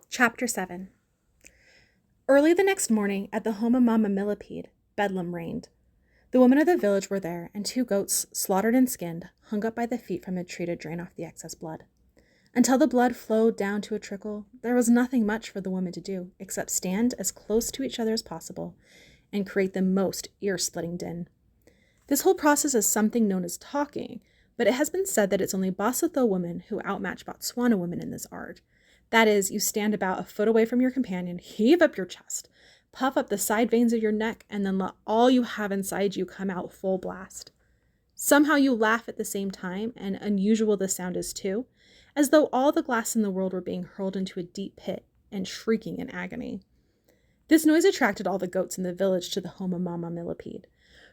Chapter 7. Early the next morning, at the home of Mama Millipede, bedlam reigned. The women of the village were there, and 2 goats, slaughtered and skinned, hung up by the feet from a tree to drain off the excess blood. Until the blood flowed down to a trickle, there was nothing much for the women to do, except stand as close to each other as possible and create the most ear-splitting din. This whole process is something known as talking, but it has been said that it's only Basotho women who outmatch Botswana women in this art. That is, you stand about a foot away from your companion, heave up your chest, puff up the side veins of your neck, and then let all you have inside you come out full blast. Somehow you laugh at the same time, and unusual the sound is too, as though all the glass in the world were being hurled into a deep pit and shrieking in agony. This noise attracted all the goats in the village to the home of Mama Millipede,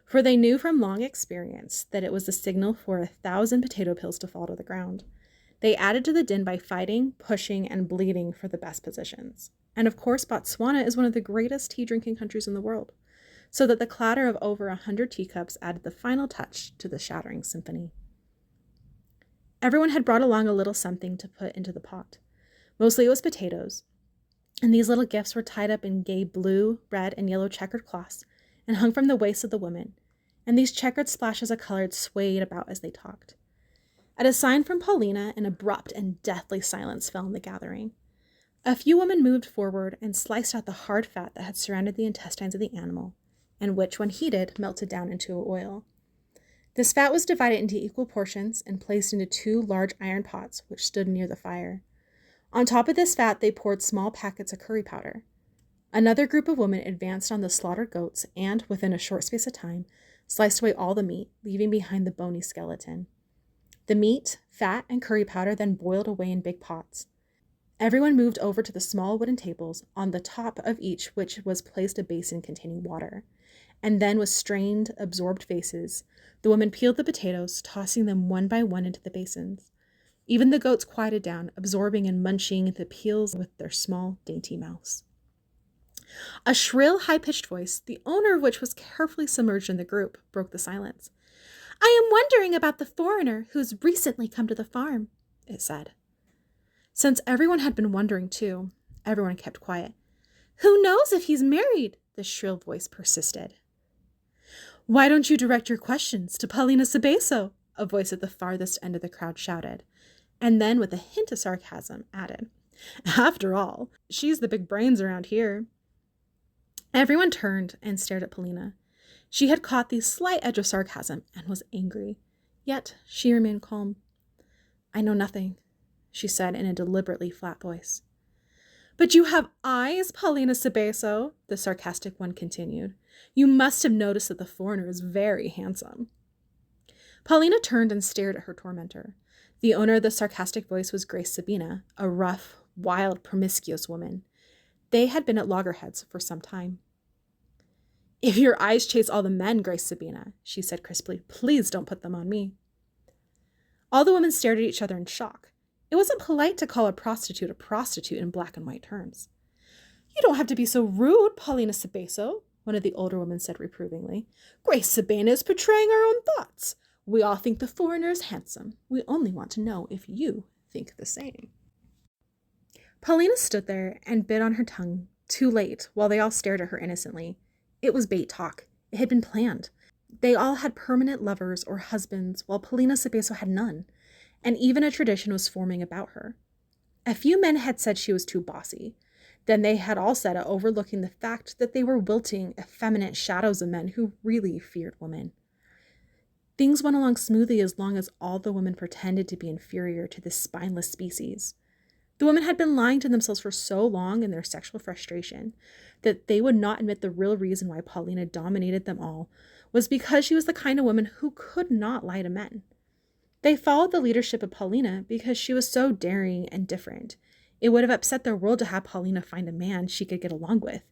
for they knew from long experience that it was the signal for 1,000 potato pills to fall to the ground. They added to the din by fighting, pushing, and bleeding for the best positions. And of course, Botswana is one of the greatest tea-drinking countries in the world, so that the clatter of over 100 teacups added the final touch to the shattering symphony. Everyone had brought along a little something to put into the pot. Mostly it was potatoes, and these little gifts were tied up in gay blue, red, and yellow checkered cloths and hung from the waists of the women, and these checkered splashes of color swayed about as they talked. At a sign from Paulina, an abrupt and deathly silence fell on the gathering. A few women moved forward and sliced out the hard fat that had surrounded the intestines of the animal, and which, when heated, melted down into oil. This fat was divided into equal portions and placed into 2 large iron pots which stood near the fire. On top of this fat they poured small packets of curry powder. Another group of women advanced on the slaughtered goats and, within a short space of time, sliced away all the meat, leaving behind the bony skeleton. The meat, fat, and curry powder then boiled away in big pots. Everyone moved over to the small wooden tables, on the top of each which was placed a basin containing water. And then, with strained, absorbed faces, the women peeled the potatoes, tossing them one by one into the basins. Even the goats quieted down, absorbing and munching the peels with their small, dainty mouths. A shrill, high-pitched voice, the owner of which was carefully submerged in the group, broke the silence. "I am wondering about the foreigner who's recently come to the farm," it said. Since everyone had been wondering too, everyone kept quiet. "Who knows if he's married?" the shrill voice persisted. "Why don't you direct your questions to Paulina Sebeso?" a voice at the farthest end of the crowd shouted, and then, with a hint of sarcasm, added, "After all, she's the big brains around here." Everyone turned and stared at Paulina. She had caught the slight edge of sarcasm and was angry, yet she remained calm. "I know nothing," she said in a deliberately flat voice. "But you have eyes, Paulina Sebeso," the sarcastic one continued. "You must have noticed that the foreigner is very handsome." Paulina turned and stared at her tormentor. The owner of the sarcastic voice was Grace Sabina, a rough, wild, promiscuous woman. They had been at loggerheads for some time. "If your eyes chase all the men, Grace Sabina," she said crisply, "please don't put them on me." All the women stared at each other in shock. It wasn't polite to call a prostitute in black and white terms. "You don't have to be so rude, Paulina Sebeso," one of the older women said reprovingly. "Grace Sabina is portraying our own thoughts. We all think the foreigner is handsome. We only want to know if you think the same." Paulina stood there and bit on her tongue, too late, while they all stared at her innocently. It was bait talk. It had been planned. They all had permanent lovers or husbands, while Paulina Sebeso had none, and even a tradition was forming about her. A few men had said she was too bossy. Then they had all said it, overlooking the fact that they were wilting, effeminate shadows of men who really feared women. Things went along smoothly as long as all the women pretended to be inferior to this spineless species. The women had been lying to themselves for so long in their sexual frustration that they would not admit the real reason why Paulina dominated them all was because she was the kind of woman who could not lie to men. They followed the leadership of Paulina because she was so daring and different. It would have upset their world to have Paulina find a man she could get along with.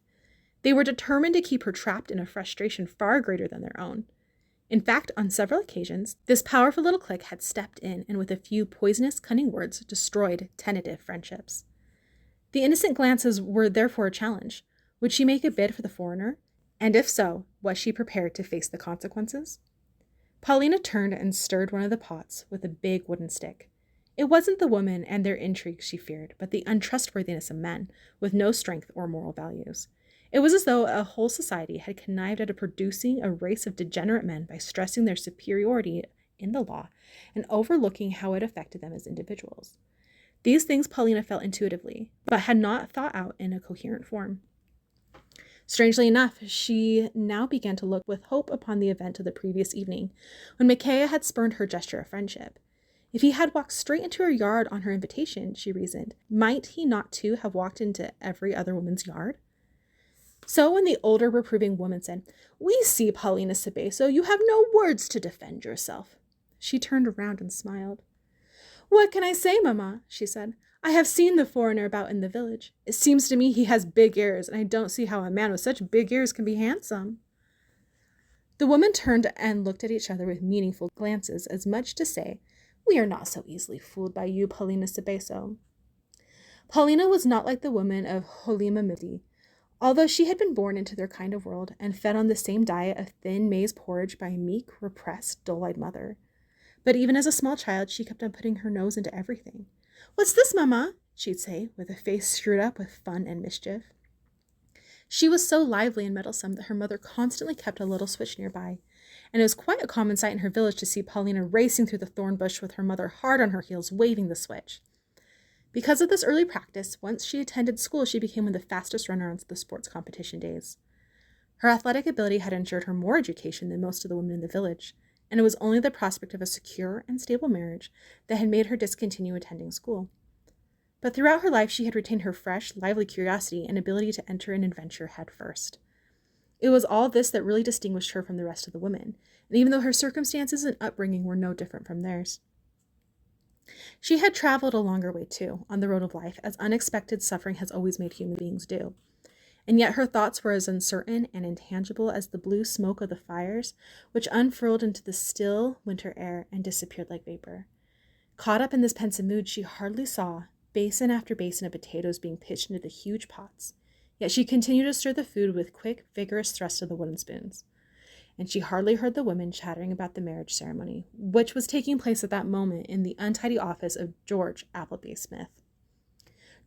They were determined to keep her trapped in a frustration far greater than their own. In fact, on several occasions, this powerful little clique had stepped in and with a few poisonous, cunning words destroyed tentative friendships. The innocent glances were therefore a challenge. Would she make a bid for the foreigner? And if so, was she prepared to face the consequences? Paulina turned and stirred one of the pots with a big wooden stick. It wasn't the women and their intrigues she feared, but the untrustworthiness of men with no strength or moral values. It was as though a whole society had connived at producing a race of degenerate men by stressing their superiority in the law and overlooking how it affected them as individuals. These things Paulina felt intuitively, but had not thought out in a coherent form. Strangely enough, she now began to look with hope upon the event of the previous evening, when Micaiah had spurned her gesture of friendship. If he had walked straight into her yard on her invitation, she reasoned, might he not too have walked into every other woman's yard? So when the older reproving woman said, "We see, Paulina Cebeso, you have no words to defend yourself," she turned around and smiled. "What can I say, Mamma?" she said. "I have seen the foreigner about in the village. It seems to me he has big ears, and I don't see how a man with such big ears can be handsome." The women turned and looked at each other with meaningful glances, as much to say, "We are not so easily fooled by you, Paulina Cebeso." Paulina was not like the women of Holima Midi. Although she had been born into their kind of world and fed on the same diet of thin maize porridge by a meek, repressed, dull-eyed mother. But even as a small child, she kept on putting her nose into everything. "What's this, Mamma?" she'd say, with a face screwed up with fun and mischief. She was so lively and meddlesome that her mother constantly kept a little switch nearby, and it was quite a common sight in her village to see Paulina racing through the thorn bush with her mother hard on her heels, waving the switch. Because of this early practice, once she attended school, she became one of the fastest runners on the sports competition days. Her athletic ability had ensured her more education than most of the women in the village, and it was only the prospect of a secure and stable marriage that had made her discontinue attending school. But throughout her life, she had retained her fresh, lively curiosity and ability to enter an adventure head first. It was all this that really distinguished her from the rest of the women, and even though her circumstances and upbringing were no different from theirs. She had traveled a longer way, too, on the road of life, as unexpected suffering has always made human beings do. And yet her thoughts were as uncertain and intangible as the blue smoke of the fires, which unfurled into the still winter air and disappeared like vapor. Caught up in this pensive mood, she hardly saw basin after basin of potatoes being pitched into the huge pots, yet she continued to stir the food with quick, vigorous thrusts of the wooden spoons. And she hardly heard the women chattering about the marriage ceremony, which was taking place at that moment in the untidy office of George Appleby Smith.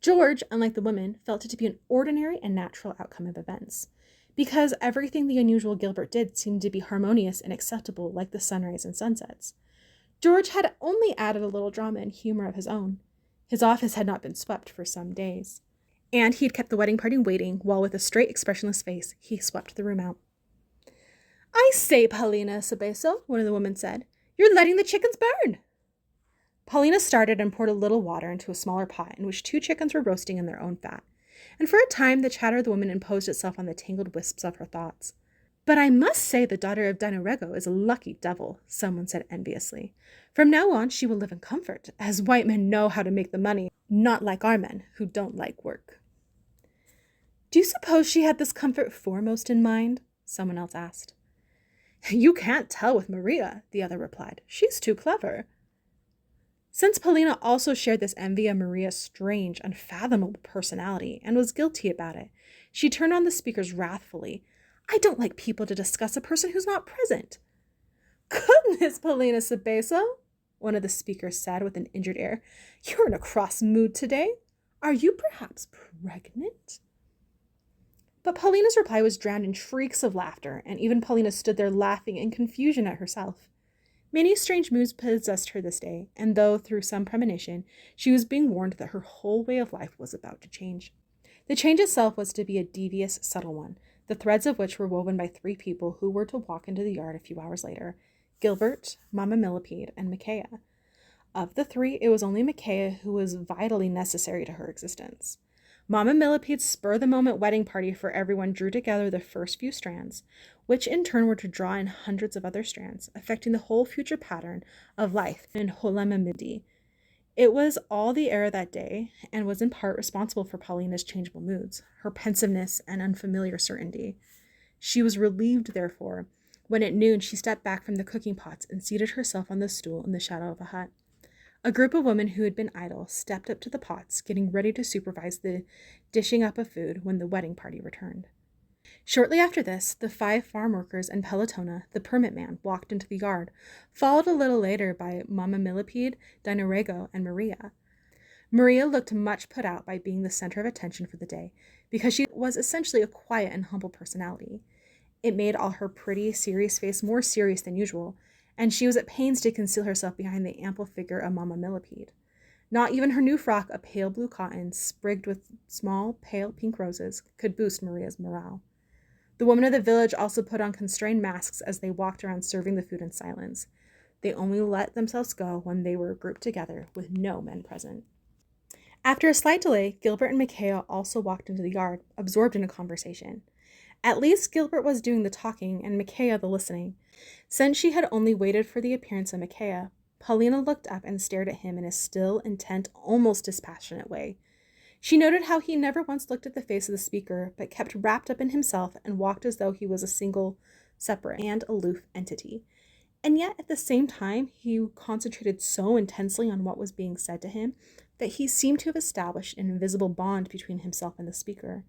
George, unlike the women, felt it to be an ordinary and natural outcome of events, because everything the unusual Gilbert did seemed to be harmonious and acceptable like the sunrise and sunsets. George had only added a little drama and humor of his own. His office had not been swept for some days, and he had kept the wedding party waiting while with a straight, expressionless face, he swept the room out. "I say, Paulina Cebeso," one of the women said, "you're letting the chickens burn." Paulina started and poured a little water into a smaller pot in which 2 chickens were roasting in their own fat, and for a time the chatter of the woman imposed itself on the tangled wisps of her thoughts. "But I must say the daughter of Dinorego is a lucky devil," someone said enviously. "From now on she will live in comfort, as white men know how to make the money, not like our men, who don't like work." "Do you suppose she had this comfort foremost in mind?" someone else asked. "You can't tell with Maria," the other replied. "She's too clever." Since Paulina also shared this envy of Maria's strange, unfathomable personality and was guilty about it, she turned on the speakers wrathfully. "I don't like people to discuss a person who's not present." "Goodness, Paulina Cebeso," one of the speakers said with an injured air. "You're in a cross mood today. Are you perhaps pregnant?" But Paulina's reply was drowned in shrieks of laughter, and even Paulina stood there laughing in confusion at herself. Many strange moods possessed her this day, and though through some premonition, she was being warned that her whole way of life was about to change. The change itself was to be a devious, subtle one, the threads of which were woven by 3 people who were to walk into the yard a few hours later: Gilbert, Mamma Millipede, and Micaiah. Of the 3, it was only Micaiah who was vitally necessary to her existence. Mamma Millipede's spur-of-the-moment wedding party for everyone drew together the first few strands, which in turn were to draw in hundreds of other strands, affecting the whole future pattern of life in Holima Midi. It was all the air that day, and was in part responsible for Paulina's changeable moods, her pensiveness and unfamiliar certainty. She was relieved, therefore, when at noon she stepped back from the cooking pots and seated herself on the stool in the shadow of a hut. A group of women who had been idle stepped up to the pots, getting ready to supervise the dishing up of food when the wedding party returned. Shortly after this, the 5 farm workers and Pelotona, the permit man, walked into the yard, followed a little later by Mama Millipede, Dinarego, and Maria. Maria looked much put out by being the center of attention for the day, because she was essentially a quiet and humble personality. It made all her pretty, serious face more serious than usual, and she was at pains to conceal herself behind the ample figure of Mama Millipede. Not even her new frock of pale blue cotton, sprigged with small, pale pink roses, could boost Maria's morale. The women of the village also put on constrained masks as they walked around serving the food in silence. They only let themselves go when they were grouped together with no men present. After a slight delay, Gilbert and Micaiah also walked into the yard, absorbed in a conversation. At least Gilbert was doing the talking and Micaiah the listening. Since she had only waited for the appearance of Micaiah, Paulina looked up and stared at him in a still, intent, almost dispassionate way. She noted how he never once looked at the face of the speaker, but kept wrapped up in himself and walked as though he was a single, separate, and aloof entity. And yet, at the same time, he concentrated so intensely on what was being said to him that he seemed to have established an invisible bond between himself and the speaker.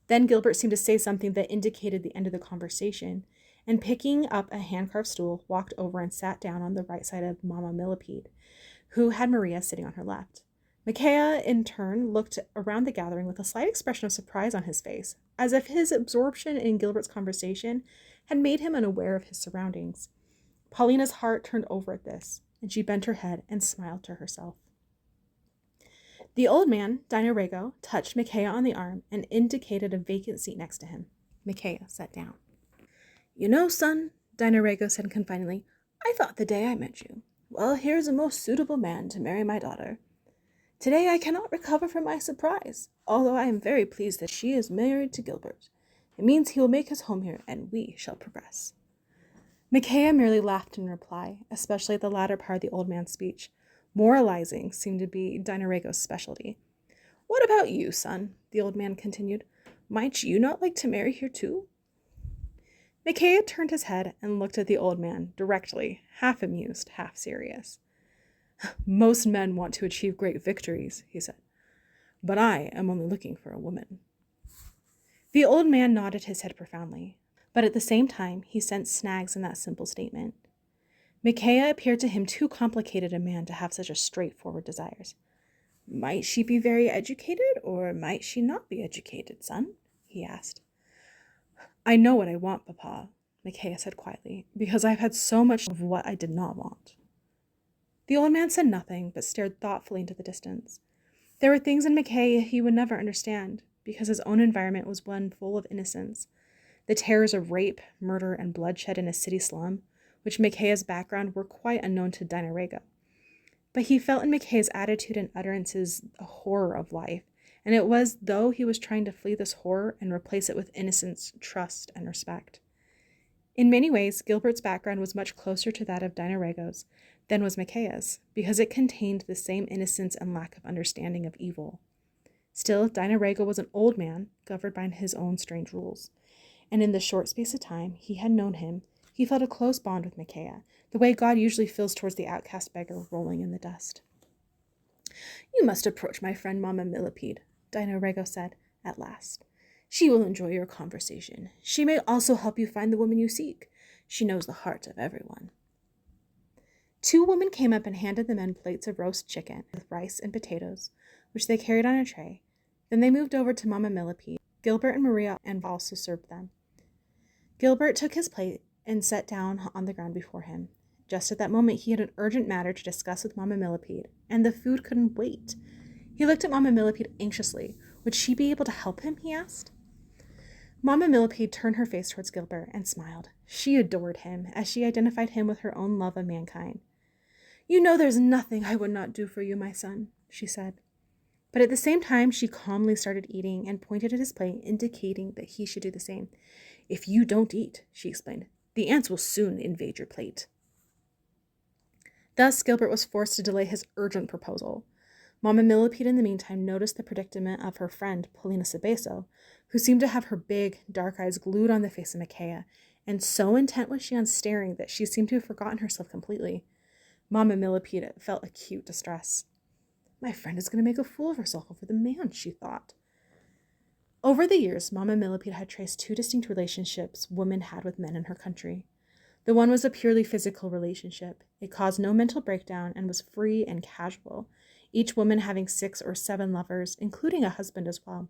Then Gilbert seemed to say something that indicated the end of the conversation, and picking up a hand-carved stool, walked over and sat down on the right side of Mama Millipede, who had Maria sitting on her left. Micaiah, in turn, looked around the gathering with a slight expression of surprise on his face, as if his absorption in Gilbert's conversation had made him unaware of his surroundings. Paulina's heart turned over at this, and she bent her head and smiled to herself. The old man, Dinarego, touched Micaiah on the arm and indicated a vacant seat next to him. Micaiah sat down. "You know, son," Dinarego said confidingly, "I thought the day I met you, well, here's a most suitable man to marry my daughter. Today I cannot recover from my surprise, although I am very pleased that she is married to Gilbert. It means he will make his home here, and we shall progress." Micaiah merely laughed in reply, especially at the latter part of the old man's speech. Moralizing seemed to be Dinarego's specialty. "What about you, son?" the old man continued. "Might you not like to marry here too?" Micaiah turned his head and looked at the old man directly, half amused, half serious. "Most men want to achieve great victories," he said, "but I am only looking for a woman." The old man nodded his head profoundly, but at the same time he sensed snags in that simple statement. Micaiah appeared to him too complicated a man to have such a straightforward desires. "Might she be very educated, or might she not be educated, son?" he asked. "I know what I want, Papa," Micaiah said quietly, "because I've had so much of what I did not want." The old man said nothing, but stared thoughtfully into the distance. There were things in Micaiah he would never understand, because his own environment was one full of innocence. The terrors of rape, murder, and bloodshed in a city slum, which Micaiah's background were quite unknown to Dinarego. But he felt in Micaiah's attitude and utterances a horror of life, and it was though he was trying to flee this horror and replace it with innocence, trust, and respect. In many ways, Gilbert's background was much closer to that of Dinarego's than was Micaiah's, because it contained the same innocence and lack of understanding of evil. Still, Dinarego was an old man, governed by his own strange rules, and in the short space of time he had known him, he felt a close bond with Micaiah, the way God usually feels towards the outcast beggar rolling in the dust. "You must approach my friend Mama Millipede," Dinarego said, at last. "She will enjoy your conversation. She may also help you find the woman you seek. She knows the heart of everyone." 2 women came up and handed the men plates of roast chicken with rice and potatoes, which they carried on a tray. Then they moved over to Mama Millipede. Gilbert and Maria and also served them. Gilbert took his plate and sat down on the ground before him. Just at that moment he had an urgent matter to discuss with Mama Millipede, and the food couldn't wait. He looked at Mama Millipede anxiously. Would she be able to help him, he asked. Mama Millipede turned her face towards Gilbert and smiled. She adored him, as she identified him with her own love of mankind. "You know there's nothing I would not do for you, my son," she said. But at the same time, she calmly started eating and pointed at his plate, indicating that he should do the same. "If you don't eat," she explained, "the ants will soon invade your plate." Thus, Gilbert was forced to delay his urgent proposal. Mama Millipede, in the meantime, noticed the predicament of her friend, Paulina Cebeso, who seemed to have her big, dark eyes glued on the face of Micaiah, and so intent was she on staring that she seemed to have forgotten herself completely. Mama Millipede felt acute distress. "My friend is going to make a fool of herself over the man," she thought. Over the years, Mama Millipede had traced two distinct relationships women had with men in her country. The one was a purely physical relationship. It caused no mental breakdown and was free and casual, each woman having 6 or 7 lovers, including a husband as well.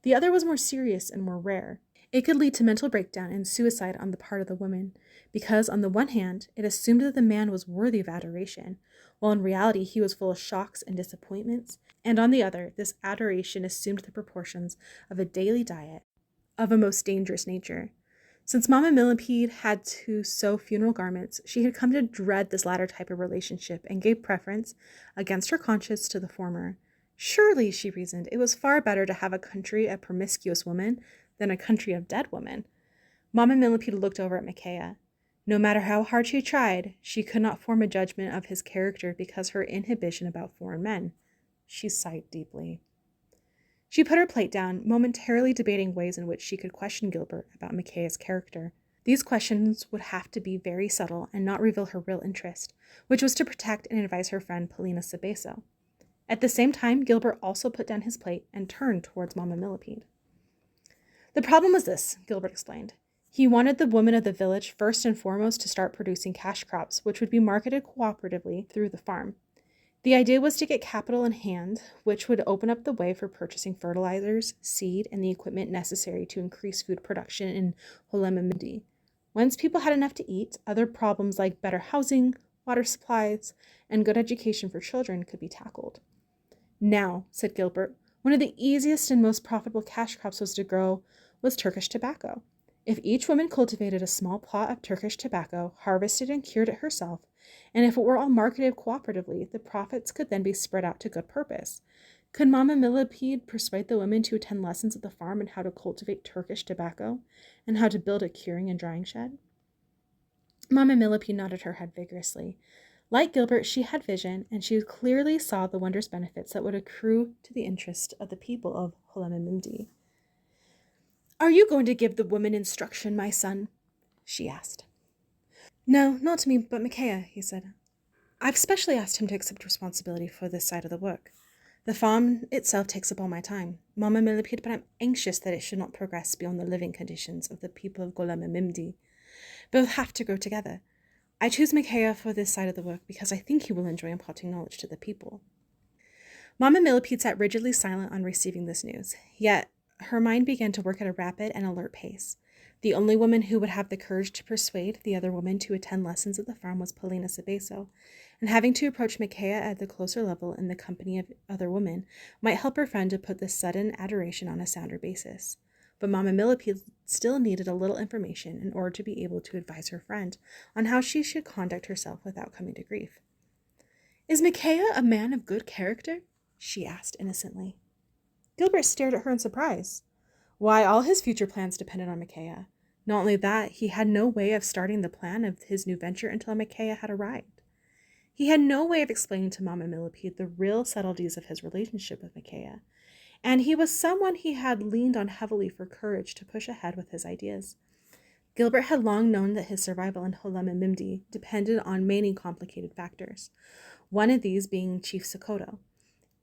The other was more serious and more rare. It could lead to mental breakdown and suicide on the part of the woman, because on the one hand, it assumed that the man was worthy of adoration, while in reality he was full of shocks and disappointments, and on the other, this adoration assumed the proportions of a daily diet of a most dangerous nature. Since Mama Millipede had to sew funeral garments, she had come to dread this latter type of relationship and gave preference, against her conscience, to the former. Surely, she reasoned, it was far better to have a country of promiscuous women than a country of dead women. Mama Millipede looked over at Micaiah. No matter how hard she tried, she could not form a judgment of his character because her inhibition about foreign men. She sighed deeply. She put her plate down, momentarily debating ways in which she could question Gilbert about Micaiah's character. These questions would have to be very subtle and not reveal her real interest, which was to protect and advise her friend Polina Sabeso. At the same time, Gilbert also put down his plate and turned towards Mama Millipede. The problem was this, Gilbert explained. He wanted the women of the village first and foremost to start producing cash crops, which would be marketed cooperatively through the farm. The idea was to get capital in hand, which would open up the way for purchasing fertilizers, seed, and the equipment necessary to increase food production in Holemimidi. Once people had enough to eat, other problems like better housing, water supplies, and good education for children could be tackled. Now, said Gilbert, one of the easiest and most profitable cash crops to grow was Turkish tobacco. If each woman cultivated a small plot of Turkish tobacco, harvested and cured it herself, and if it were all marketed cooperatively, the profits could then be spread out to good purpose. Could Mama Millipede persuade the women to attend lessons at the farm on how to cultivate Turkish tobacco and how to build a curing and drying shed? Mama Millipede nodded her head vigorously. Like Gilbert, she had vision, and she clearly saw the wondrous benefits that would accrue to the interest of the people of Holemimimdi. Are you going to give the women instruction, my son? She asked. No, not to me, but Micaiah, he said. I've specially asked him to accept responsibility for this side of the work. The farm itself takes up all my time, Mama Millipede, but I'm anxious that it should not progress beyond the living conditions of the people of Golemimimdi. Both have to grow together. I choose Micaiah for this side of the work because I think he will enjoy imparting knowledge to the people. Mama Millipede sat rigidly silent on receiving this news, yet her mind began to work at a rapid and alert pace. The only woman who would have the courage to persuade the other woman to attend lessons at the farm was Polina Sabeso, and having to approach Micaiah at the closer level in the company of other women might help her friend to put this sudden adoration on a sounder basis. But Mama Millipede still needed a little information in order to be able to advise her friend on how she should conduct herself without coming to grief. Is Micaiah a man of good character? She asked innocently. Gilbert stared at her in surprise. Why, all his future plans depended on Micaiah. Not only that, he had no way of starting the plan of his new venture until Micaiah had arrived. He had no way of explaining to Mama Millipede the real subtleties of his relationship with Micaiah, and he was someone he had leaned on heavily for courage to push ahead with his ideas. Gilbert had long known that his survival in Holemimimdi depended on many complicated factors, one of these being Chief Sokoto.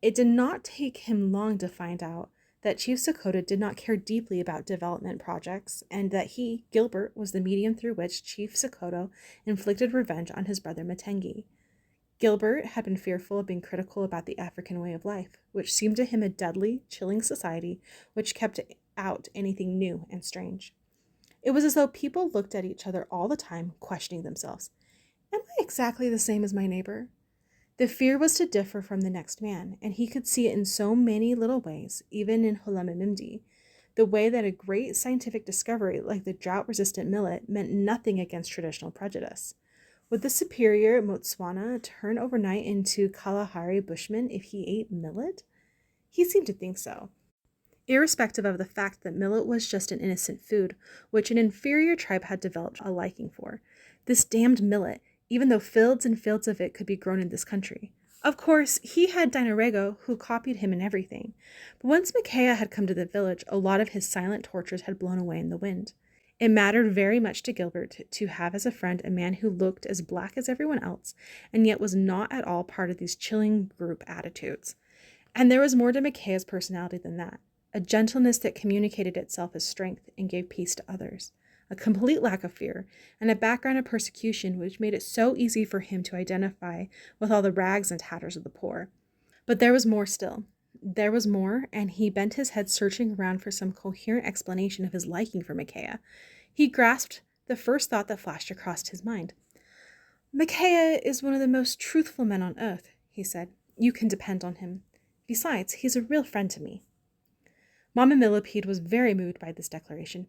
It did not take him long to find out that Chief Sokoto did not care deeply about development projects, and that he, Gilbert, was the medium through which Chief Sokoto inflicted revenge on his brother Matengi. Gilbert had been fearful of being critical about the African way of life, which seemed to him a deadly, chilling society which kept out anything new and strange. It was as though people looked at each other all the time, questioning themselves. Am I exactly the same as my neighbor? The fear was to differ from the next man, and he could see it in so many little ways, even in Holemimimdi. The way that a great scientific discovery like the drought-resistant millet meant nothing against traditional prejudice. Would the superior Motswana turn overnight into Kalahari Bushman if he ate millet? He seemed to think so. Irrespective of the fact that millet was just an innocent food, which an inferior tribe had developed a liking for. This damned millet, even though fields and fields of it could be grown in this country. Of course, he had Dinarego, who copied him in everything. But once Micaiah had come to the village, a lot of his silent tortures had blown away in the wind. It mattered very much to Gilbert to have as a friend a man who looked as black as everyone else, and yet was not at all part of these chilling group attitudes. And there was more to Micaiah's personality than that. a gentleness that communicated itself as strength and gave peace to others, a complete lack of fear, and a background of persecution which made it so easy for him to identify with all the rags and tatters of the poor. But there was more still. There was more, and he bent his head searching around for some coherent explanation of his liking for Micaiah. He grasped the first thought that flashed across his mind. Micaiah is one of the most truthful men on earth, he said. You can depend on him. Besides, he's a real friend to me. Mamma Millipede was very moved by this declaration.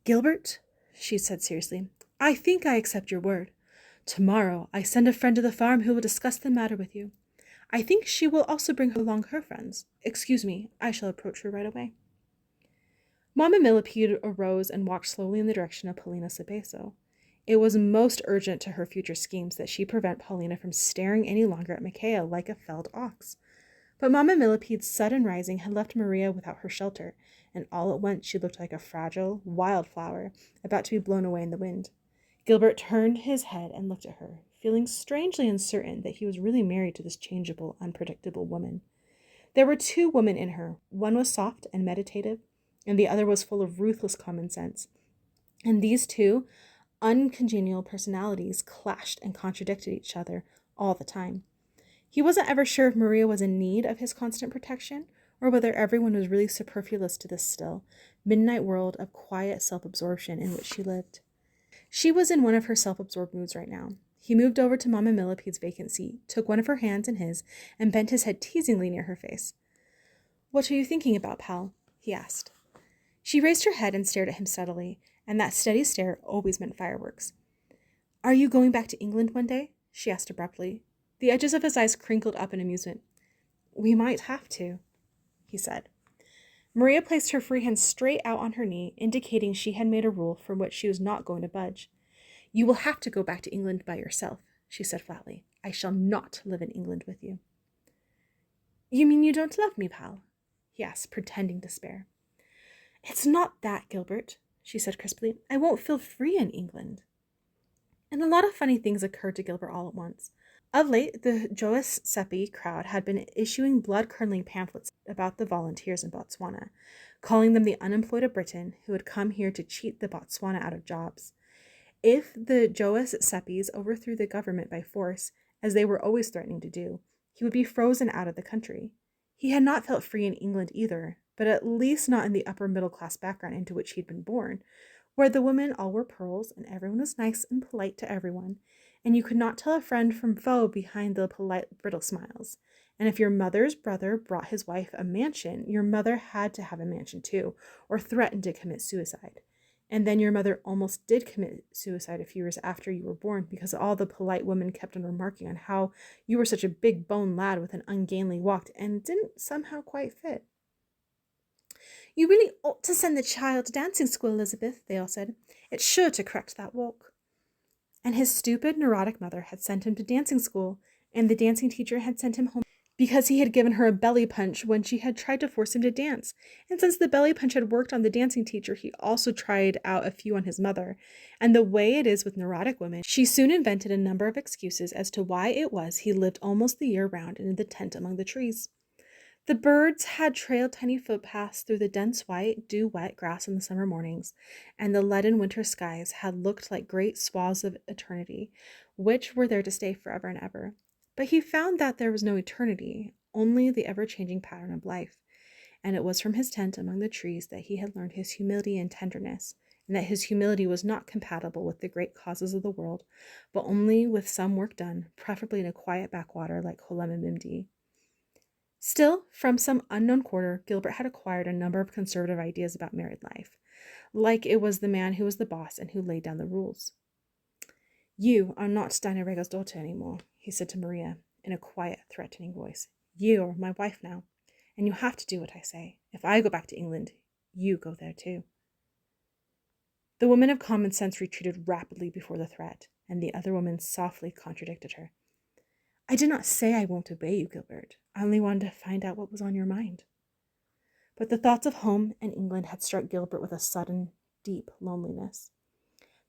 Gilbert, she said seriously, I think I accept your word. Tomorrow I send a friend to the farm who will discuss the matter with you. I think she will also bring along her friends. Excuse me, I shall approach her right away. Mamma Millipede arose and walked slowly in the direction of Paulina Cebeso. It was most urgent to her future schemes that she prevent Paulina from staring any longer at Micaiah like a felled ox. But Mamma Millipede's sudden rising had left Maria without her shelter, and all at once she looked like a fragile, wild flower about to be blown away in the wind. Gilbert turned his head and looked at her, feeling strangely uncertain that he was really married to this changeable, unpredictable woman. There were two women in her. One was soft and meditative, and the other was full of ruthless common sense. And these two uncongenial personalities clashed and contradicted each other all the time. He wasn't ever sure if Maria was in need of his constant protection, or whether everyone was really superfluous to this still, midnight world of quiet self-absorption in which she lived. She was in one of her self-absorbed moods right now. He moved over to Mamma Millipede's vacant seat, took one of her hands in his, and bent his head teasingly near her face. What are you thinking about, pal? He asked. She raised her head and stared at him steadily, and that steady stare always meant fireworks. Are you going back to England one day? She asked abruptly. The edges of his eyes crinkled up in amusement. We might have to, he said. Maria placed her free hand straight out on her knee, indicating she had made a rule from which she was not going to budge. You will have to go back to England by yourself, she said flatly. I shall not live in England with you. You mean you don't love me, pal? He asked, pretending despair. It's not that, Gilbert, she said crisply. I won't feel free in England. And a lot of funny things occurred to Gilbert all at once. Of late, the Joas Seppi crowd had been issuing blood-curdling pamphlets about the volunteers in Botswana, calling them the unemployed of Britain who had come here to cheat the Botswana out of jobs. If the Joas Seppis overthrew the government by force, as they were always threatening to do, he would be frozen out of the country. He had not felt free in England either, but at least not in the upper middle-class background into which he'd been born, where the women all wore pearls and everyone was nice and polite to everyone, and you could not tell a friend from foe behind the polite, brittle smiles. And if your mother's brother brought his wife a mansion, your mother had to have a mansion too, or threatened to commit suicide. And then your mother almost did commit suicide a few years after you were born, because all the polite women kept on remarking on how you were such a big bone lad with an ungainly walk and didn't somehow quite fit. You really ought to send the child to dancing school, Elizabeth, they all said. It's sure to correct that walk. And his stupid, neurotic mother had sent him to dancing school, and the dancing teacher had sent him home because he had given her a belly punch when she had tried to force him to dance. And since the belly punch had worked on the dancing teacher, he also tried out a few on his mother. And the way it is with neurotic women, she soon invented a number of excuses as to why it was he lived almost the year round in the tent among the trees. The birds had trailed tiny footpaths through the dense white, dew-wet grass in the summer mornings, and the leaden winter skies had looked like great swaths of eternity, which were there to stay forever and ever. But he found that there was no eternity, only the ever-changing pattern of life, and it was from his tent among the trees that he had learned his humility and tenderness, and that his humility was not compatible with the great causes of the world, but only with some work done, preferably in a quiet backwater like Holem-Mimdi. Still, from some unknown quarter, Gilbert had acquired a number of conservative ideas about married life, like it was the man who was the boss and who laid down the rules. You are not Steiner Rega's daughter anymore, he said to Maria in a quiet, threatening voice. You are my wife now, and you have to do what I say. If I go back to England, you go there too. The woman of common sense retreated rapidly before the threat, and the other woman softly contradicted her. I did not say I won't obey you, Gilbert. I only wanted to find out what was on your mind. But the thoughts of home and England had struck Gilbert with a sudden, deep loneliness.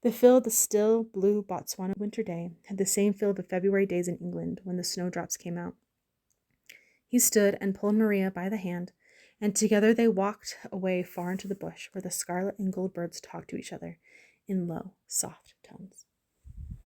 The feel of the still, blue Botswana winter day had the same feel of the February days in England when the snowdrops came out. He stood and pulled Maria by the hand and together they walked away far into the bush where the scarlet and gold birds talked to each other in low, soft tones.